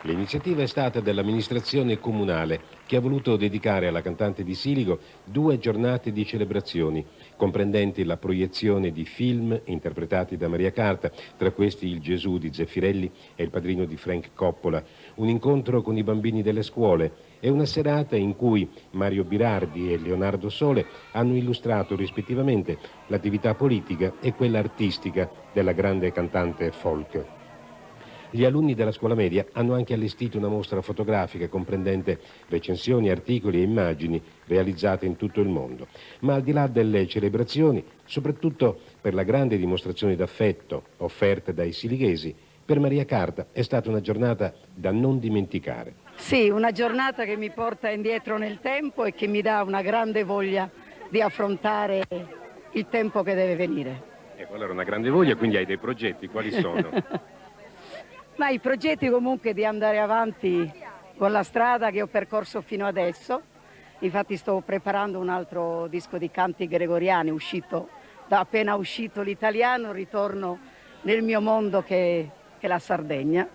L'iniziativa è stata dell'amministrazione comunale, che ha voluto dedicare alla cantante di Siligo 2 giornate di celebrazioni, comprendenti la proiezione di film interpretati da Maria Carta, tra questi Il Gesù di Zeffirelli e Il Padrino di Frank Coppola, un incontro con i bambini delle scuole e una serata in cui Mario Birardi e Leonardo Sole hanno illustrato rispettivamente l'attività politica e quella artistica della grande cantante folk. Gli alunni della scuola media hanno anche allestito una mostra fotografica comprendente recensioni, articoli e immagini realizzate in tutto il mondo. Ma al di là delle celebrazioni, soprattutto per la grande dimostrazione d'affetto offerta dai silighesi, per Maria Carta è stata una giornata da non dimenticare. Sì, una giornata che mi porta indietro nel tempo e che mi dà una grande voglia di affrontare il tempo che deve venire. Ecco, allora una grande voglia, quindi hai dei progetti, quali sono? Ma i progetti comunque di andare avanti con la strada che ho percorso fino adesso. Infatti sto preparando un altro disco di canti gregoriani, appena uscito l'italiano, ritorno nel mio mondo che è la Sardegna.